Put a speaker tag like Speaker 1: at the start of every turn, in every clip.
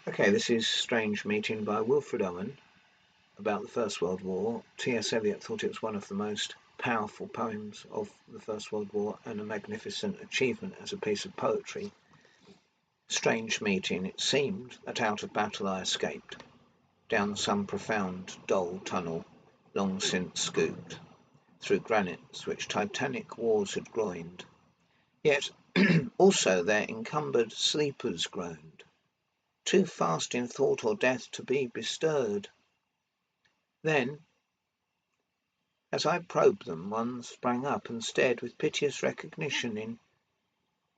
Speaker 1: Okay, this is Strange Meeting by Wilfred Owen about the First World War. T.S. Eliot thought it was one of the most powerful poems of the First World War and a magnificent achievement as a piece of poetry. Strange meeting, it seemed that out of battle I escaped, down some profound, dull tunnel, long since scooped, through granites which titanic wars had groined. Yet also there encumbered sleepers groaned, too fast in thought or death to be bestirred. Then, as I probed them, one sprang up and stared with piteous recognition in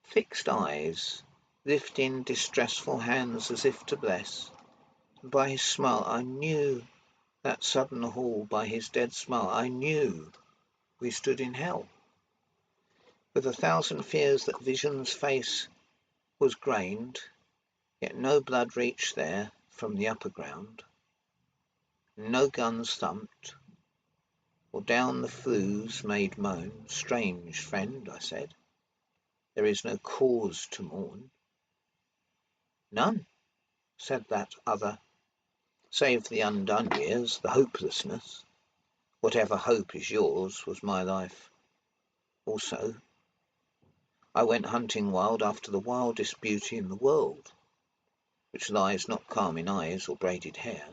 Speaker 1: fixed eyes, lifting distressful hands as if to bless. And by his smile I knew that sudden hall, by his dead smile I knew we stood in hell. With 1,000 fears that vision's face was grained, yet no blood reached there from the upper ground, no guns thumped, or down the flues made moan. Strange friend, I said, there is no cause to mourn. None, said that other, save the undone years, the hopelessness. Whatever hope is yours was my life also. I went hunting wild after the wildest beauty in the world, which lies not calm in eyes or braided hair,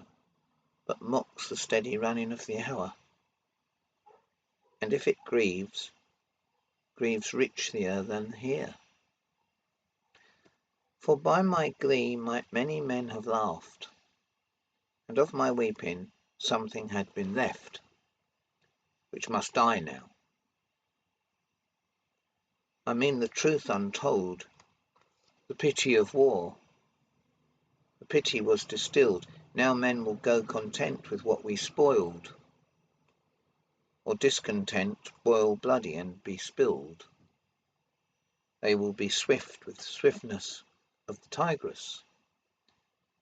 Speaker 1: but mocks the steady running of the hour. And if it grieves richlier than here. For by my glee might many men have laughed, and of my weeping something had been left, which must die now. I mean the truth untold, the pity of war. The pity was distilled, now men will go content with what we spoiled, or discontent boil bloody and be spilled. They will be swift with swiftness of the tigress.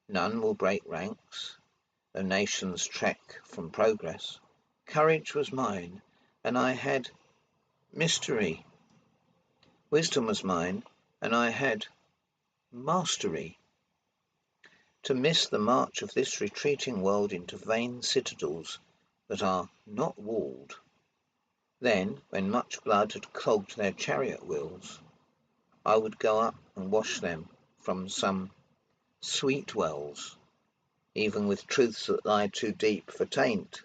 Speaker 1: None will break ranks, though nations trek from progress. Courage was mine, and I had mystery. Wisdom was mine, and I had mastery. To miss the march of this retreating world into vain citadels that are not walled. Then, when much blood had clogged their chariot wheels, I would go up and wash them from some sweet wells, even with truths that lie too deep for taint.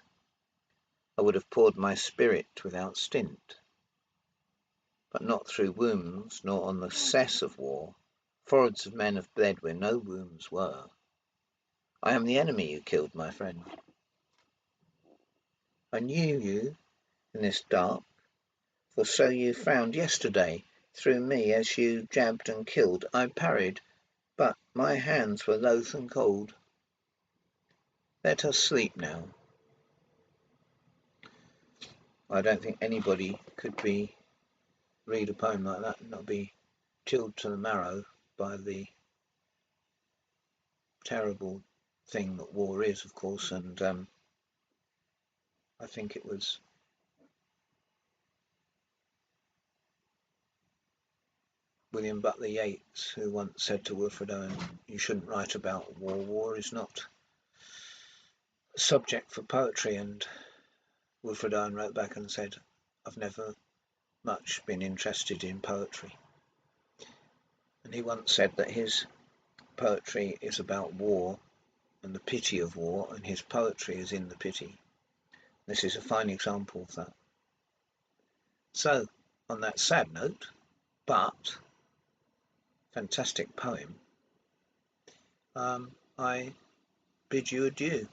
Speaker 1: I would have poured my spirit without stint, but not through wombs, nor on the cess of war. Foreheads of men have bled where no wombs were. I am the enemy you killed, my friend. I knew you in this dark, for so you frowned yesterday through me as you jabbed and killed. I parried, but my hands were loath and cold. Let us sleep now. I don't think anybody could read a poem like that and not be chilled to the marrow by the terrible thing that war is, of course, and I think it was William Butler Yeats who once said to Wilfred Owen, you shouldn't write about war. War is not a subject for poetry. And Wilfred Owen wrote back and said, I've never much been interested in poetry. And he once said that his poetry is about war and the pity of war, and his poetry is in the pity. This is a fine example of that. So, on that sad note, but fantastic poem, I bid you adieu.